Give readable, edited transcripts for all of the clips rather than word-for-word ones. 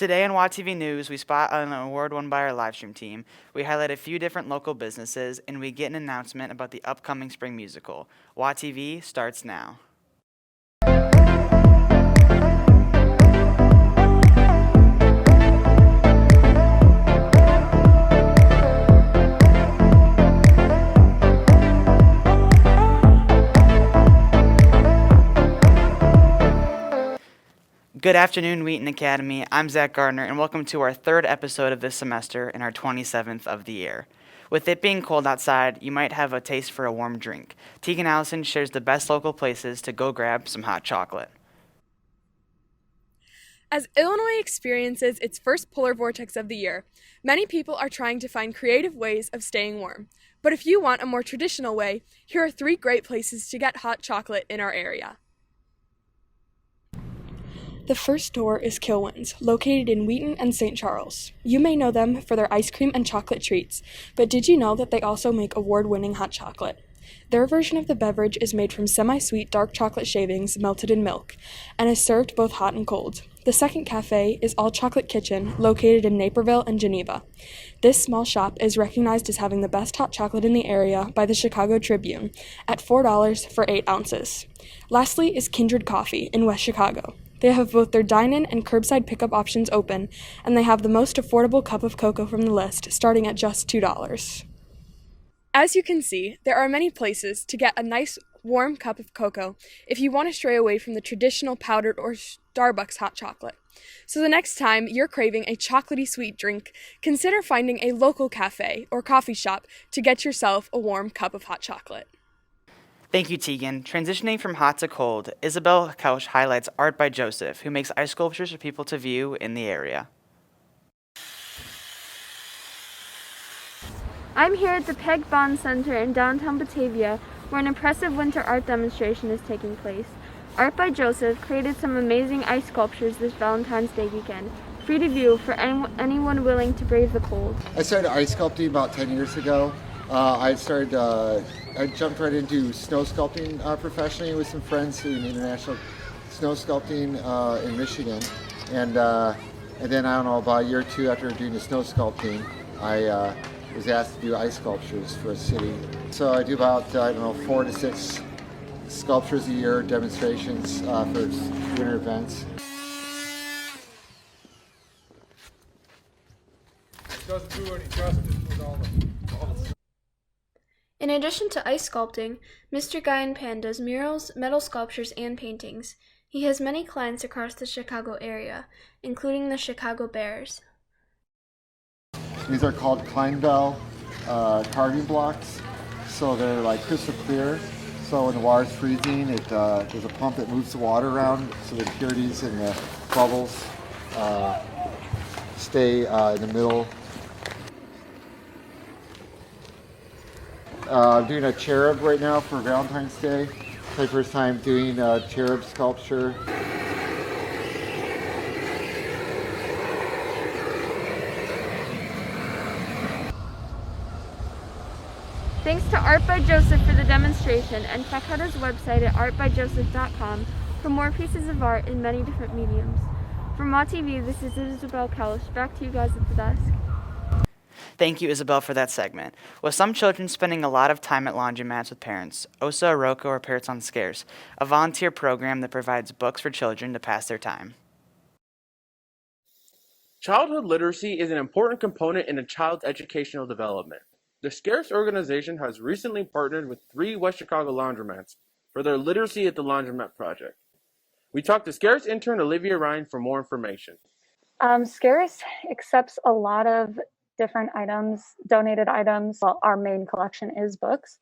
Today on WAtv News, we spot an award won by our livestream team. We highlight a few different local businesses, and we get an announcement about the upcoming spring musical. WAtv starts now. Good afternoon, Wheaton Academy. I'm Zach Gardner, and welcome to our third episode of this semester and our 27th of the year. With it being cold outside, you might have a taste for a warm drink. Tegan Allison shares the best local places to go grab some hot chocolate. As Illinois experiences its first polar vortex of the year, many people are trying to find creative ways of staying warm. But if you want a more traditional way, here are 3 great places to get hot chocolate in our area. The first store is Kilwin's, located in Wheaton and St. Charles. You may know them for their ice cream and chocolate treats, but did you know that they also make award-winning hot chocolate? Their version of the beverage is made from semi-sweet dark chocolate shavings melted in milk, and is served both hot and cold. The second cafe is All Chocolate Kitchen, located in Naperville and Geneva. This small shop is recognized as having the best hot chocolate in the area by the Chicago Tribune, at $4 for 8 ounces. Lastly is Kindred Coffee in West Chicago. They have both their dine-in and curbside pickup options open, and they have the most affordable cup of cocoa from the list, starting at just $2. As you can see, there are many places to get a nice warm cup of cocoa if you want to stray away from the traditional powdered or Starbucks hot chocolate. So the next time you're craving a chocolatey sweet drink, consider finding a local cafe or coffee shop to get yourself a warm cup of hot chocolate. Thank you, Tegan. Transitioning from hot to cold, Isabel Couch highlights Art by Joseph, who makes ice sculptures for people to view in the area. I'm here at the Peg Bond Center in downtown Batavia, where an impressive winter art demonstration is taking place. Art by Joseph created some amazing ice sculptures this Valentine's Day weekend, free to view for anyone willing to brave the cold. I started ice sculpting about 10 years ago. I jumped right into snow sculpting professionally with some friends doing international snow sculpting in Michigan. And then I don't know, about a year or two after doing the snow sculpting, I was asked to do ice sculptures for a city. So I do about, 4 to 6 sculptures a year, demonstrations for winter events. It doesn't do any justice with all the In addition to ice sculpting, Mr. Guy and Pan does murals, metal sculptures, and paintings. He has many clients across the Chicago area, including the Chicago Bears. These are called Kleinbell carving blocks. So they're like crystal clear. So when the water's freezing, there's a pump that moves the water around so the impurities and the bubbles stay in the middle. I'm doing a cherub right now for Valentine's Day. It's my first time doing a cherub sculpture. Thanks to Art by Joseph for the demonstration, and check out his website at artbyjoseph.com for more pieces of art in many different mediums. From WAtv, this is Isabel Kellish. Back to you guys at the desk. Thank you, Isabel, for that segment. With some children spending a lot of time at laundromats with parents, Osa Aroko or Parents on Scares, a volunteer program that provides books for children to pass their time. Childhood literacy is an important component in a child's educational development. The Scarce organization has recently partnered with 3 West Chicago laundromats for their Literacy at the Laundromat project. We talked to Scarce intern Olivia Ryan for more information. Scarce accepts a lot of different items, donated items. Well, our main collection is books,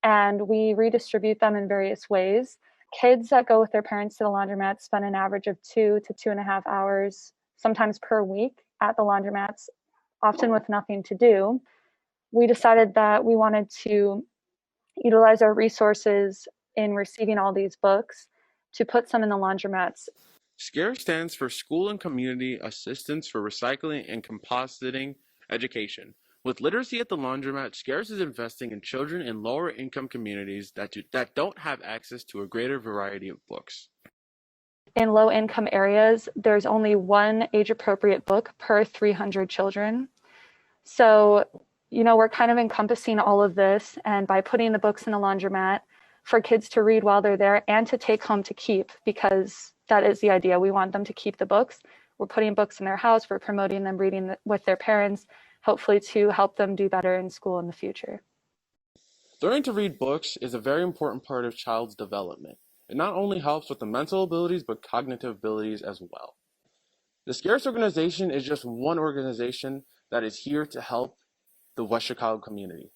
and we redistribute them in various ways. Kids that go with their parents to the laundromat spend an average of 2 to 2.5 hours, sometimes per week, at the laundromats, often with nothing to do. We decided that we wanted to utilize our resources in receiving all these books to put some in the laundromats. SCARE stands for School and Community Assistance for Recycling and Compositing Education. With Literacy at the Laundromat, SCARES is investing in children in lower income communities that don't have access to a greater variety of books. In low-income areas, there's only one age-appropriate book per 300 children. So, we're kind of encompassing all of this, and by putting the books in a laundromat for kids to read while they're there and to take home to keep, because that is the idea. We want them to keep the books. We're putting books in their house. We're promoting them reading with their parents, hopefully to help them do better in school in the future. Learning to read books is a very important part of child's development. It not only helps with the mental abilities, but cognitive abilities as well. The Scarce organization is just one organization that is here to help the West Chicago community.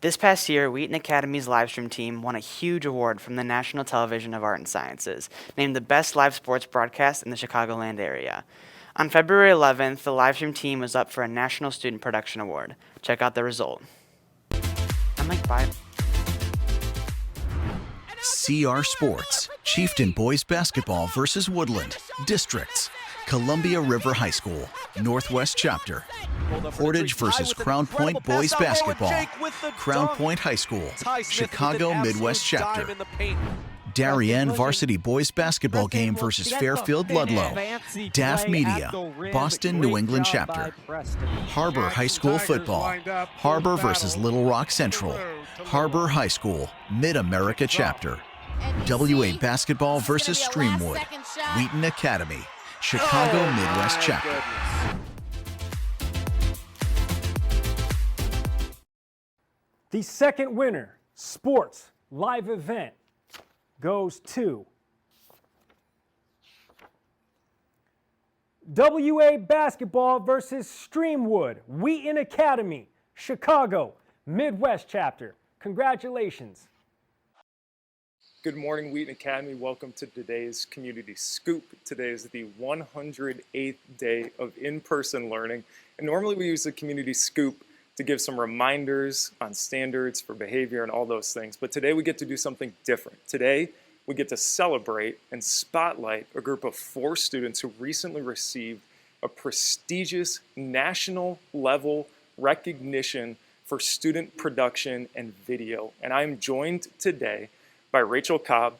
This past year, Wheaton Academy's livestream team won a huge award from the National Television of Art and Sciences, named the best live sports broadcast in the Chicagoland area. On February 11th, the livestream team was up for a National Student Production Award. Check out the result. I'm like 5. CR Sports, Chieftain Boys Basketball versus Woodland, Districts, Columbia River High School, Northwest Chapter. Portage versus Crown Point Boys Basketball, Crown Point High School, Chicago Midwest Chapter. Darien Varsity Boys Basketball game versus Fairfield Ludlow, DAF Media, Boston New England Chapter. Harbor High School Football, Harbor versus Little Rock Central, Harbor High School, Mid-America Chapter. WA Basketball versus Streamwood, Wheaton Academy, Chicago Midwest Chapter. The second winner, sports live event, goes to WA Basketball versus Streamwood, Wheaton Academy, Chicago, Midwest Chapter. Congratulations. Good morning, Wheaton Academy. Welcome to today's Community Scoop. Today is the 108th day of in-person learning. And normally we use the Community Scoop to give some reminders on standards for behavior and all those things. But today we get to do something different. Today we get to celebrate and spotlight a group of 4 students who recently received a prestigious national level recognition for student production and video. And I'm joined today by Rachel Cobb,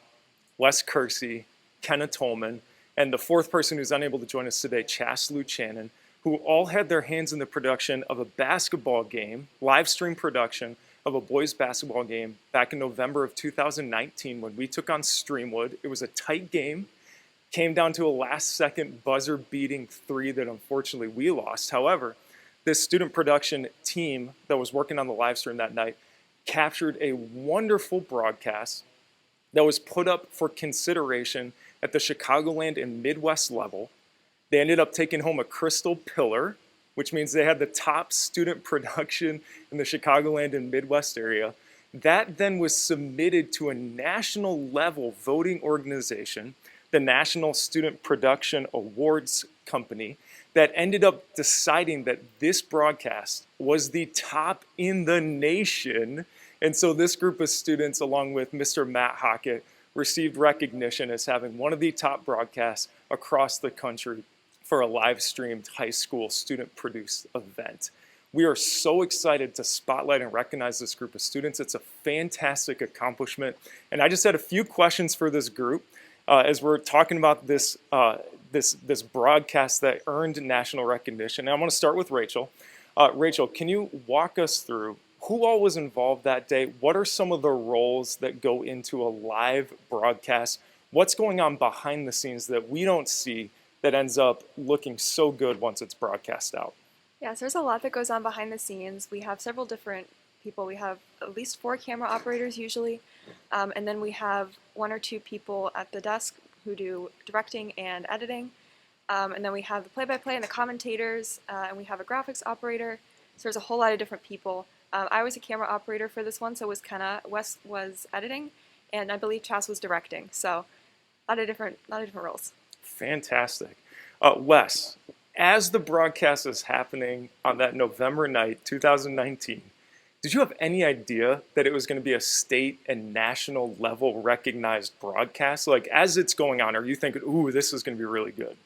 Wes Kersey, Kenna Tolman, and the 4th person who's unable to join us today, Chas Luchanan, who all had their hands in the production of a basketball game, live stream production of a boys basketball game back in November of 2019 when we took on Streamwood. It was a tight game, came down to a last-second buzzer-beating 3 that unfortunately we lost. However, this student production team that was working on the live stream that night captured a wonderful broadcast that was put up for consideration at the Chicagoland and Midwest level. They ended up taking home a Crystal Pillar, which means they had the top student production in the Chicagoland and Midwest area. That then was submitted to a national level voting organization, the National Student Production Awards Company, that ended up deciding that this broadcast was the top in the nation. And so this group of students, along with Mr. Matt Hockett, received recognition as having one of the top broadcasts across the country for a live-streamed high school student-produced event. We are so excited to spotlight and recognize this group of students. It's a fantastic accomplishment. And I just had a few questions for this group as we're talking about this broadcast that earned national recognition. And I want to start with Rachel. Rachel, can you walk us through who all was involved that day? What are some of the roles that go into a live broadcast? What's going on behind the scenes that we don't see that ends up looking so good once it's broadcast out? Yeah, so there's a lot that goes on behind the scenes. We have several different people. We have at least 4 camera operators usually, and then we have 1 or 2 people at the desk who do directing and editing, and then we have the play-by-play and the commentators, and we have a graphics operator. So there's a whole lot of different people. I was a camera operator for this one, so was Kenna. Wes was editing, and I believe Chas was directing. So a lot of different roles. Fantastic. Wes, as the broadcast is happening on that November night, 2019, did you have any idea that it was going to be a state and national level recognized broadcast? Like, as it's going on, are you thinking, ooh, this is going to be really good?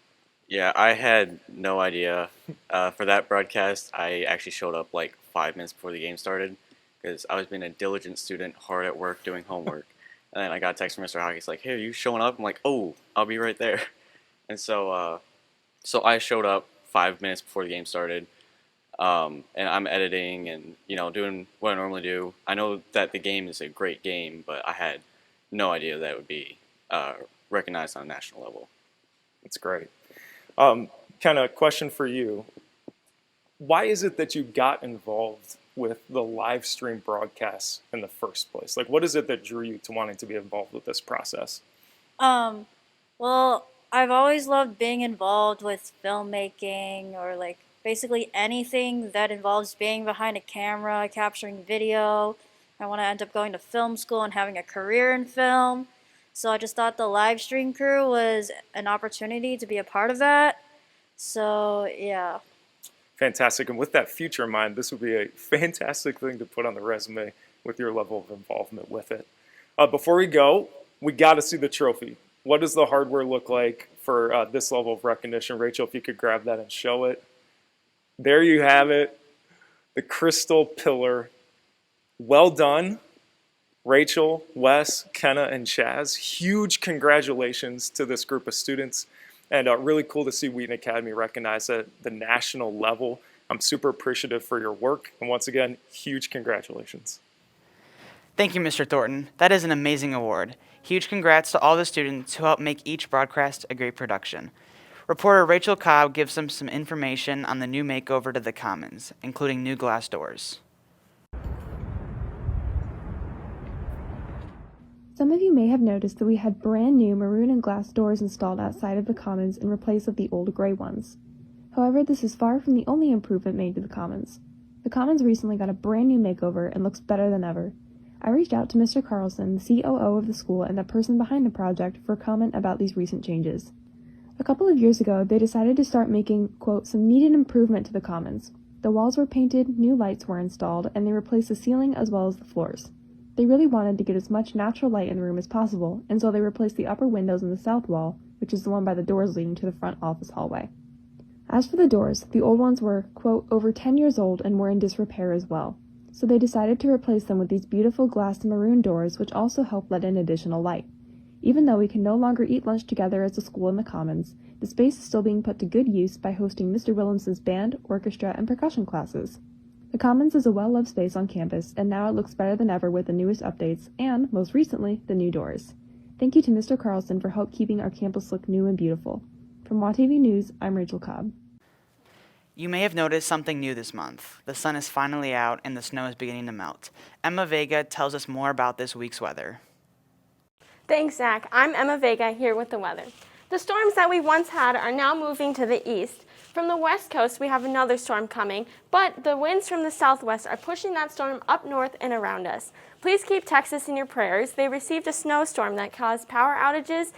Yeah, I had no idea. For that broadcast, I actually showed up like 5 minutes before the game started because I was being a diligent student, hard at work, doing homework. And then I got a text from Mr. Hockey's like, hey, are you showing up? I'm like, oh, I'll be right there. And so I showed up 5 minutes before the game started. And I'm editing and, doing what I normally do. I know that the game is a great game, but I had no idea that it would be recognized on a national level. That's great. Kind of question for you. Why is it that you got involved with the live stream broadcasts in the first place? Like, what is it that drew you to wanting to be involved with this process? Well, I've always loved being involved with filmmaking or like basically anything that involves being behind a camera, capturing video. I want to end up going to film school and having a career in film. So I just thought the live stream crew was an opportunity to be a part of that. So, yeah. Fantastic. And with that future in mind, this would be a fantastic thing to put on the resume with your level of involvement with it. Before we go, we got to see the trophy. What does the hardware look like for this level of recognition? Rachel, if you could grab that and show it. There you have it, the crystal pillar. Well done, Rachel, Wes, Kenna, and Chaz. Huge congratulations to this group of students. And really cool to see Wheaton Academy recognized at the national level. I'm super appreciative for your work. And once again, huge congratulations. Thank you, Mr. Thornton. That is an amazing award. Huge congrats to all the students who helped make each broadcast a great production. Reporter Rachel Cobb gives them some information on the new makeover to the Commons, including new glass doors. Some of you may have noticed that we had brand new maroon and glass doors installed outside of the Commons in place of the old gray ones. However, this is far from the only improvement made to the Commons. The Commons recently got a brand new makeover and looks better than ever. I reached out to Mr. Carlson, the COO of the school and the person behind the project, for comment about these recent changes. A couple of years ago, they decided to start making, quote, some needed improvement to the Commons. The walls were painted, new lights were installed, and they replaced the ceiling as well as the floors. They really wanted to get as much natural light in the room as possible, and so they replaced the upper windows in the south wall, which is the one by the doors leading to the front office hallway. As for the doors, the old ones were, quote, over 10 years old and were in disrepair as well. So they decided to replace them with these beautiful glass and maroon doors, which also help let in additional light. Even though we can no longer eat lunch together as a school in the Commons, the space is still being put to good use by hosting Mr. Williamson's band, orchestra, and percussion classes. The Commons is a well-loved space on campus, and now it looks better than ever with the newest updates and, most recently, the new doors. Thank you to Mr. Carlson for help keeping our campus look new and beautiful. From WAtv News, I'm Rachel Cobb. You may have noticed something new this month. The sun is finally out and the snow is beginning to melt. Emma Vega tells us more about this week's weather. Thanks, Zach. I'm Emma Vega here with the weather. The storms that we once had are now moving to the east. From the west coast, we have another storm coming, but the winds from the southwest are pushing that storm up north and around us. Please keep Texas in your prayers. They received a snowstorm that caused power outages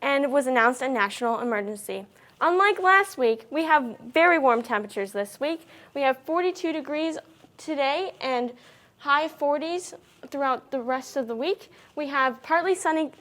and was announced a national emergency. Unlike last week, we have very warm temperatures this week. We have 42 degrees today and high 40s throughout the rest of the week. We have partly sunny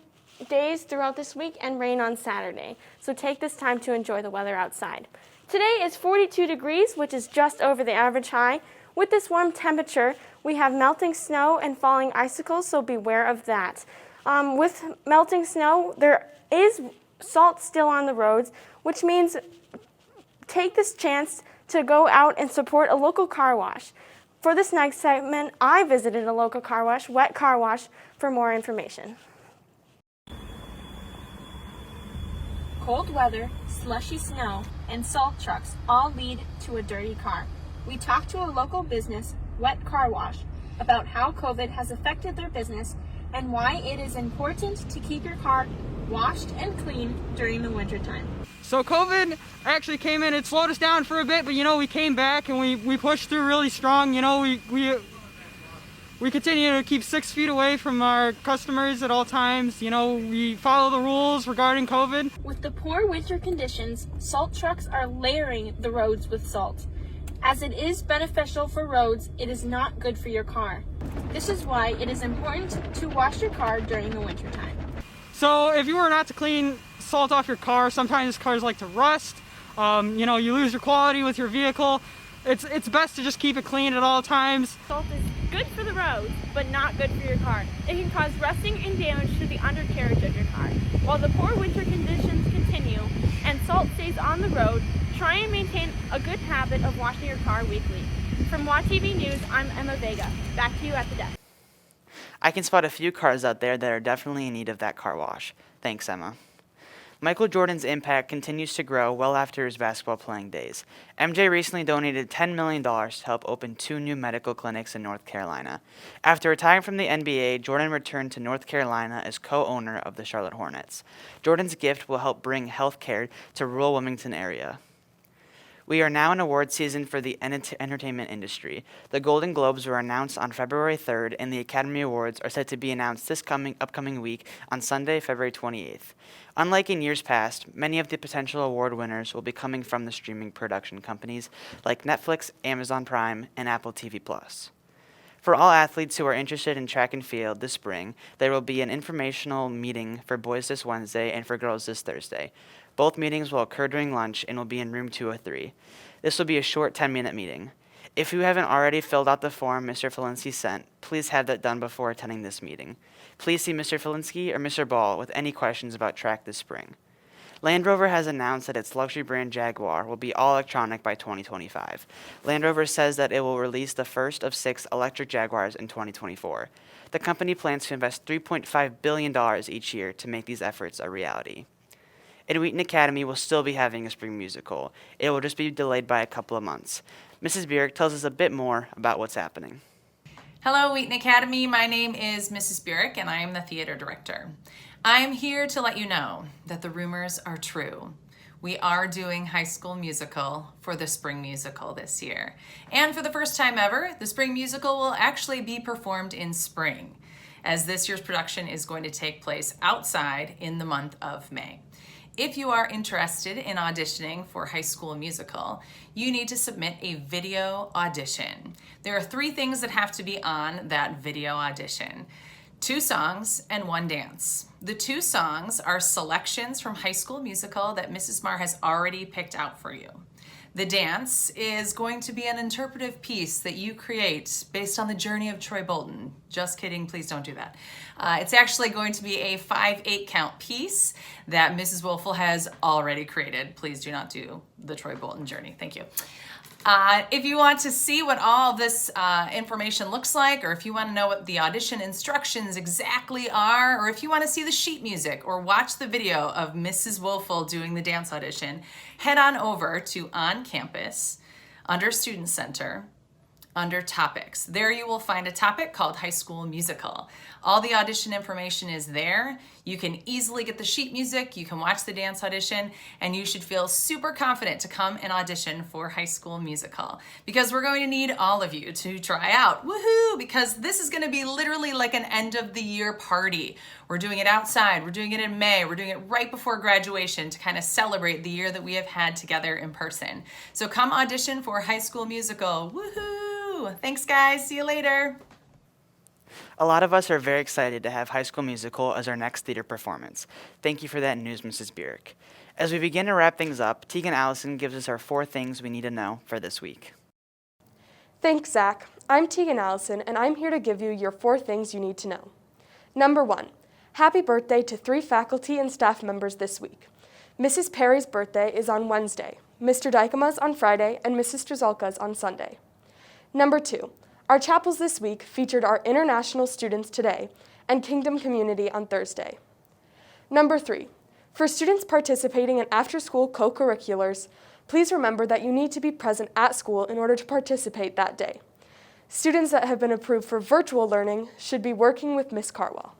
days throughout this week and rain on Saturday. So take this time to enjoy the weather outside. Today is 42 degrees, which is just over the average high. With this warm temperature, we have melting snow and falling icicles, so beware of that. With melting snow, there is salt still on the roads, which means take this chance to go out and support a local car wash. For this next segment, I visited a local car wash, Wett Car Wash, for more information. Cold weather, slushy snow, and salt trucks all lead to a dirty car. We talked to a local business, Wett Car Wash, about how COVID has affected their business and why it is important to keep your car washed and clean during the wintertime. So COVID actually came in, it slowed us down for a bit, but we came back and we pushed through really strong. We continue to keep 6 feet away from our customers at all times. We follow the rules regarding COVID. With the poor winter conditions, salt trucks are layering the roads with salt. As it is beneficial for roads, it is not good for your car. This is why it is important to wash your car during the wintertime. So if you were not to clean salt off your car, sometimes cars like to rust. You lose your quality with your vehicle. It's best to just keep it clean at all times. Salt is good for the roads, but not good for your car. It can cause rusting and damage to the undercarriage of your car. While the poor winter conditions continue and salt stays on the road, try and maintain a good habit of washing your car weekly. From WAtv News, I'm Emma Vega. Back to you at the desk. I can spot a few cars out there that are definitely in need of that car wash. Thanks, Emma. Michael Jordan's impact continues to grow well after his basketball playing days. MJ recently donated $10 million to help open 2 new medical clinics in North Carolina. After retiring from the NBA, Jordan returned to North Carolina as co-owner of the Charlotte Hornets. Jordan's gift will help bring health care to rural Wilmington area. We are now in award season for the entertainment industry. The Golden Globes were announced on February 3rd, and the Academy Awards are set to be announced this upcoming week on Sunday, February 28th. Unlike in years past, many of the potential award winners will be coming from the streaming production companies like Netflix, Amazon Prime, and Apple TV+. For all athletes who are interested in track and field this spring, there will be an informational meeting for boys this Wednesday and for girls this Thursday. Both meetings will occur during lunch and will be in room 203. This will be a short 10-minute meeting. If you haven't already filled out the form Mr. Felinsky sent, please have that done before attending this meeting. Please see Mr. Felinsky or Mr. Ball with any questions about track this spring. Land Rover has announced that its luxury brand Jaguar will be all electronic by 2025. Land Rover says that it will release the first of 6 electric Jaguars in 2024. The company plans to invest $3.5 billion each year to make these efforts a reality. And Wheaton Academy will still be having a spring musical. It will just be delayed by a couple of months. Mrs. Bierk tells us a bit more about what's happening. Hello, Wheaton Academy. My name is Mrs. Bierk, and I am the theater director. I am here to let you know that the rumors are true. We are doing High School Musical for the spring musical this year. And for the first time ever, the spring musical will actually be performed in spring, as this year's production is going to take place outside in the month of May. If you are interested in auditioning for High School Musical, you need to submit a video audition. There are 3 things that have to be on that video audition: 2 songs and 1 dance. The 2 songs are selections from High School Musical that Mrs. Marr has already picked out for you. The dance is going to be an interpretive piece that you create based on the journey of Troy Bolton. Just kidding, please don't do that. It's actually going to be a 5/8 count piece that Mrs. Wolfel has already created. Please do not do the Troy Bolton journey. Thank you. If you want to see what all this information looks like, or if you want to know what the audition instructions exactly are, or if you want to see the sheet music or watch the video of Mrs. Wolfel doing the dance audition, head on over to On Campus, under Student Center, under Topics. There you will find a topic called High School Musical. All the audition information is there. You can easily get the sheet music, you can watch the dance audition, and you should feel super confident to come and audition for High School Musical, because we're going to need all of you to try out. Woohoo! Because this is going to be literally like an end of the year party. We're doing it outside, we're doing it in May, we're doing it right before graduation to kind of celebrate the year that we have had together in person. So come audition for High School Musical. Woohoo! Thanks guys, see you later. A lot of us are very excited to have High School Musical as our next theater performance. Thank you for that news, Mrs. Bierk. As we begin to wrap things up, Tegan Allison gives us our 4 things we need to know for this week. Thanks, Zach. I'm Tegan Allison, and I'm here to give you your 4 things you need to know. Number 1, happy birthday to 3 faculty and staff members this week. Mrs. Perry's birthday is on Wednesday, Mr. Dykema's on Friday, and Mrs. Strzelka's on Sunday. Number 2, our chapels this week featured our international students today and Kingdom Community on Thursday. Number 3, for students participating in after-school co-curriculars, please remember that you need to be present at school in order to participate that day. Students that have been approved for virtual learning should be working with Ms. Carwell.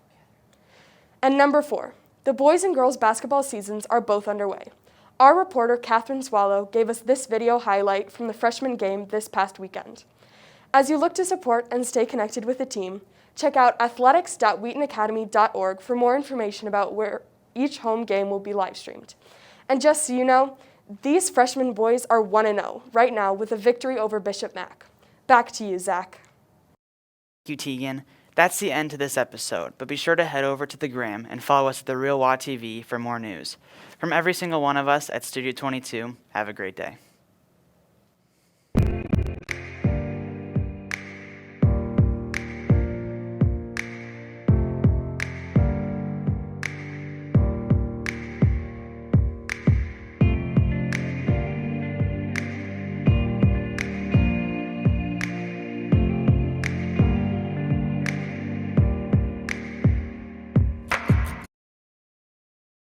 And number 4, the boys and girls basketball seasons are both underway. Our reporter, Catherine Swallow, gave us this video highlight from the freshman game this past weekend. As you look to support and stay connected with the team, check out athletics.wheatonacademy.org for more information about where each home game will be live streamed. And just so you know, these freshman boys are 1-0 right now with a victory over Bishop Mack. Back to you, Zach. Thank you, Tegan. That's the end to this episode, but be sure to head over to the Gram and follow us at The Real WAtv for more news. From every single one of us at Studio 22, have a great day.